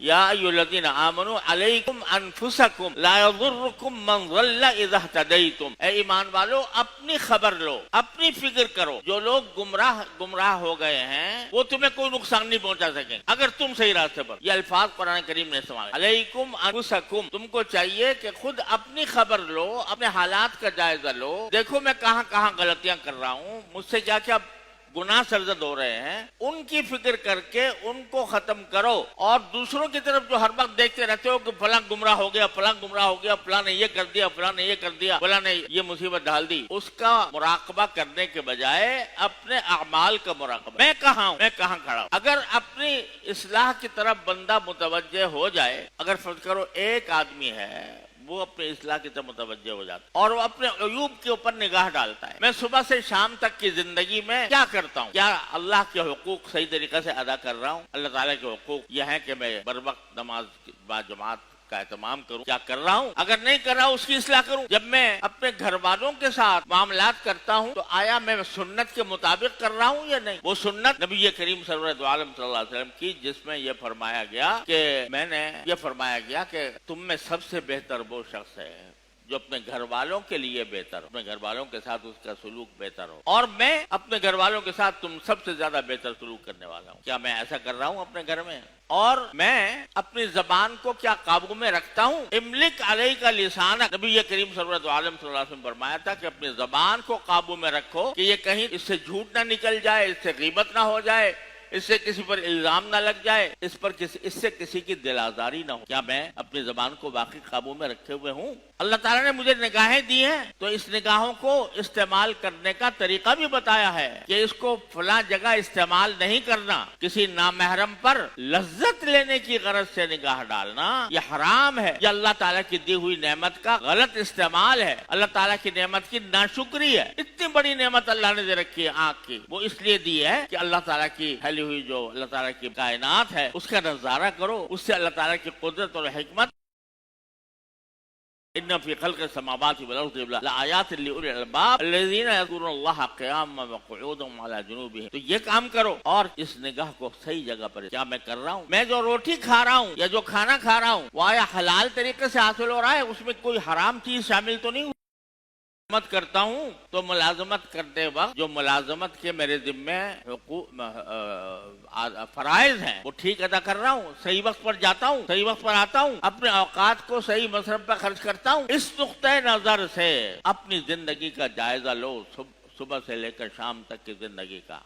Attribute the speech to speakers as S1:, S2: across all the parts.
S1: या अय्युहल्लज़ीना आमनू अलैकुम अनफुसकुम ला यज़ुर्रुकुम मन ज़ल्ला इज़ा इह्तदैतुम। ऐ ईमान वालो, अपनी खबर लो, अपनी फिक्र करो। जो लोग गुमराह हो गए हैं वो तुम्हें कोई नुकसान नहीं पहुंचा सकेंगे अगर तुम सही रास्ते पर। ये अल्फाज कुरान करीम ने इस्तेमाल। अलैकुम अनफुसकुम, तुमको चाहिए कि खुद अपनी खबर लो, अपने हालात का जायजा लो। देखो मैं कहाँ कहाँ गलतियां कर रहा हूँ, मुझसे क्या क्या गुनाह सरजद हो रहे हैं, उनकी फिक्र करके उनको खत्म करो। और दूसरों की तरफ जो हर वक्त देखते रहते हो कि फलां गुमराह हो गया, फलां गुमराह हो गया, फलां ने ये कर दिया, फलां ने ये कर दिया, फलां ने ये मुसीबत डाल दी, उसका मुराकबा करने के बजाय अपने अमाल का मुराकबा। मैं कहाँ हूँ, मैं कहाँ खड़ा हूँ। अगर अपनी इस्लाह की तरफ बंदा मुतवज्जे हो जाए, अगर फर्ज करो एक आदमी है वो अपने इस्लाह की तरफ मुतवज्जे हो जाता है और वो अपने अयूब के ऊपर निगाह डालता है, मैं सुबह से शाम तक की जिंदगी में क्या करता हूँ, क्या अल्लाह के हुकूक सही तरीके से अदा कर रहा हूँ। अल्लाह ताला के हुकूक यह है कि मैं बर वक्त नमाज बाजमात का एहतमाम करूं, क्या कर रहा हूं। अगर नहीं कर रहा हूं उसकी इस्लाह करूं। जब मैं अपने घर वालों के साथ मामलात करता हूं तो आया मैं सुन्नत के मुताबिक कर रहा हूं या नहीं। वो सुन्नत नबी करीम सल्लल्लाहु अलैहि वसल्लम की, जिसमें यह फरमाया गया कि मैंने ये फरमाया गया कि तुम में सबसे बेहतर वो शख्स है जो अपने घर वालों के लिए बेहतर हो, अपने घर वालों के साथ उसका सुलूक बेहतर हो, और मैं अपने घर वालों के साथ तुम सबसे ज्यादा बेहतर सुलूक करने वाला हूँ। क्या मैं ऐसा कर रहा हूँ अपने घर में? और मैं अपनी जबान को क्या काबू में रखता हूँ? इमलिक अलैका लिसानक, नबी करीम सल्लल्लाहु अलैहि वसल्लम फरमाया था कि अपनी जबान को काबू में रखो कि ये कहीं इससे झूठ ना निकल जाए, इससे गीबत ना हो जाए, इससे किसी पर इल्जाम ना लग जाए, इससे किसी की दिल आजारी ना हो। क्या मैं अपनी जबान को बाकी काबू में रखे हुए हूँ? अल्लाह ताला ने मुझे निगाहें दी हैं तो इस निगाहों को इस्तेमाल करने का तरीका भी बताया है कि इसको फला जगह इस्तेमाल नहीं करना। किसी नामहरम पर लज्जत लेने की गरज से निगाह डालना यह हराम है। यह अल्लाह ताला की दी हुई नेमत का गलत इस्तेमाल है, अल्लाह ताला की नेमत की नाशुक्री है। इतनी बड़ी नेमत अल्लाह ने दे रखी है आँख की, वो इसलिए दी है कि अल्लाह ताला की फैली हुई जो अल्लाह ताला की कायनात है उसका नजारा करो, उससे अल्लाह ताला की कुदरत और हिकमत। इन्ना फी खल्क़ि समावाति वल अर्ज़ि लआयातिन लिउलिल अलबाब अल्लज़ीना यज़कुरुल्लाह क़ियामन व क़ुऊदन व अला जुनूबिहिम। तो ये काम करो और इस निगाह को सही जगह पर। क्या मैं कर रहा हूँ? मैं जो रोटी खा रहा हूँ या जो खाना खा रहा हूँ वो आया हलाल तरीके से हासिल हो रहा है, उसमें कोई हराम चीज शामिल तो नहीं? मुलाजमत करता हूँ तो मुलाजमत करते वक्त जो मुलाजमत के मेरे जिम्मे फराइज हैं वो ठीक अदा कर रहा हूँ, सही वक्त पर जाता हूँ, सही वक्त पर आता हूँ, अपने औकात को सही मसरफ पर खर्च करता हूँ। इस नुक्ते नजर से अपनी जिंदगी का जायजा लो, सुबह से लेकर शाम तक की जिंदगी का।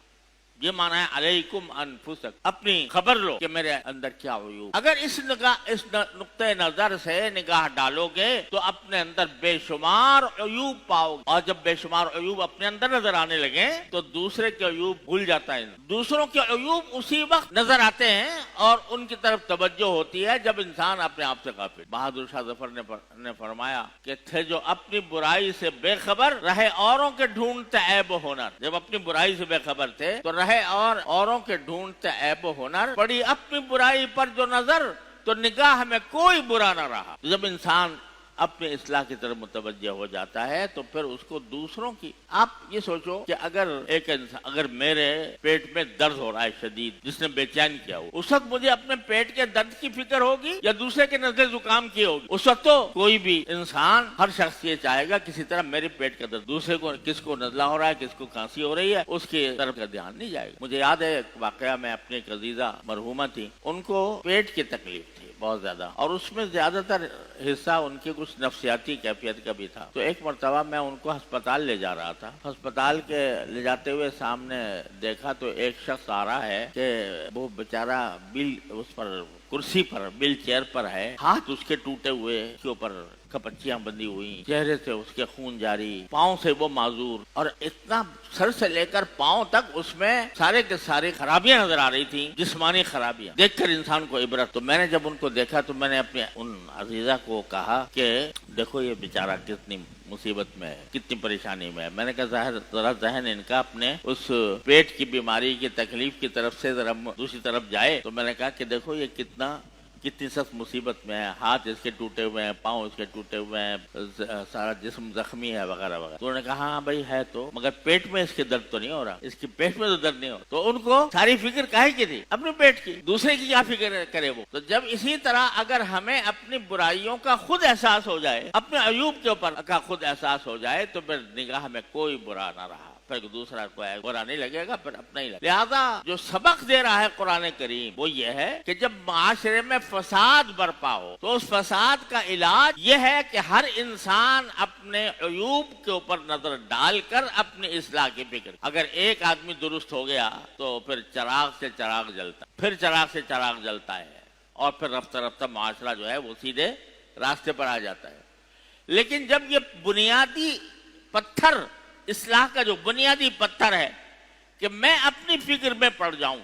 S1: ये माना है अलैकुम अनफुसक, अपनी खबर लो कि मेरे अंदर क्या हुई। अगर इस नुक्ते नजर से निगाह डालोगे तो अपने अंदर बेशुमार अयूब पाओगे, और जब बेशुमार अयूब अपने अंदर नजर आने लगे तो दूसरे के अयूब भूल जाता है। दूसरों के अयूब उसी वक्त नजर आते हैं और उनकी तरफ तवज्जो होती है जब इंसान अपने आप से गाफिल। बहादुर शाह जफर ने फरमाया कि थे जो अपनी बुराई से बेखबर रहे औरों के ढूंढते ऐब हुनर। जब अपनी बुराई से बेखबर थे तो रहे और औरों के ढूंढते ऐब हुनर, पड़ी अपनी बुराई पर जो नजर तो निगाह में कोई बुरा न रहा। जब इंसान अपने इस्लाह की तरफ मुतवज्जे हो जाता है तो फिर उसको दूसरों की, आप ये सोचो कि अगर मेरे पेट में दर्द हो रहा है शदीद, जिसने बेचैन किया हो, उस वक्त मुझे अपने पेट के दर्द की फिक्र होगी या दूसरे के नजले जुकाम की होगी? उस वक्त तो कोई भी इंसान, हर शख्स ये चाहेगा किसी तरह मेरे पेट का दर्द, दूसरे को किसको नजला हो रहा है, किसको खांसी हो रही है, उसकी तरफ का ध्यान नहीं जाएगा। मुझे याद है वाकया में अपनी एक अजीजा मरहुमा थी, उनको पेट की तकलीफ थी बहुत ज्यादा और उसमें ज्यादातर हिस्सा उनकी कुछ नफ्सियाती कैफियत का भी था। तो एक मरतबा मैं उनको अस्पताल ले जा रहा था, अस्पताल के ले जाते हुए सामने देखा तो एक शख्स आ रहा है कि वो बेचारा उस पर कुर्सी पर व्हील चेयर पर है, हाथ उसके टूटे हुए, उसके ऊपर कपच्चियां बंधी हुई, चेहरे से उसके खून जारी, पाँव से वो माजूर, और इतना सर से लेकर पाँव तक उसमें सारे के सारे खराबियां नजर आ रही थी, जिस्मानी खराबियां। देखकर इंसान को इबरत। तो मैंने जब उनको देखा तो मैंने अपने उन अजीजा को कहा कि देखो ये बेचारा कितनी मुसीबत में है, कितनी परेशानी में है। मैंने कहा जरा जहन इनका अपने उस पेट की बीमारी की तकलीफ की तरफ से जरा दूसरी तरफ जाए। तो मैंने कहा कि देखो ये कितना कितनी सख्त मुसीबत में है, हाथ इसके टूटे हुए हैं, पाँव इसके टूटे हुए हैं, सारा जिस्म जख्मी है वगैरह वगैरह। तो उन्होंने कहा हाँ भाई है तो, मगर पेट में इसके दर्द तो नहीं हो रहा, इसके पेट में तो दर्द नहीं हो। तो उनको सारी फिक्र काहे की थी? अपने पेट की, दूसरे की क्या फिक्र करे वो। तो जब इसी तरह अगर हमें अपनी बुराइयों का खुद एहसास हो जाए, अपने अयूब के ऊपर का खुद एहसास हो जाए, तो फिर निगाह में कोई बुरा ना रहा, फिर दूसरा कोई बुरा नहीं लगेगा, फिर अपना ही लगेगा। लिहाजा जो सबक दे रहा है कुरान करीम वो ये है कि जब माशरे में फसाद बरपा हो तो उस फसाद का इलाज ये है कि हर इंसान अपने अयूब के ऊपर नजर डालकर अपनी इस्लाह की फिक्र। अगर एक आदमी दुरुस्त हो गया तो फिर चिराग से चिराग जलता, फिर चिराग से चिराग जलता है, और फिर रफ्ता रफ्ता माशरा जो है वो सीधे रास्ते पर आ जाता है। लेकिन जब ये बुनियादी पत्थर, इस्लाह का जो बुनियादी पत्थर है कि मैं अपनी फिक्र में पड़ जाऊं,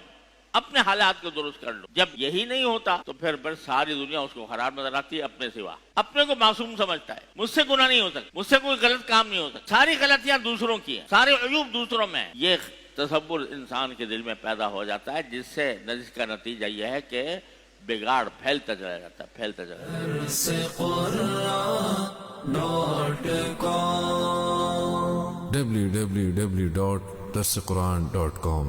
S1: अपने हालात को दुरुस्त कर लूं, जब यही नहीं होता तो फिर सारी दुनिया उसको खराब नजर आती है, अपने सिवा। अपने को मासूम समझता है, मुझसे गुनाह नहीं हो सकता, मुझसे कोई गलत काम नहीं हो सकता, सारी गलतियां दूसरों की हैं, सारे अयूब दूसरों में है। ये तसव्वुर इंसान के दिल में पैदा हो जाता है, जिसका नतीजा यह है कि बिगाड़ फैलता चला जाता है, फैलता चला जाता है।
S2: www.darsequran.com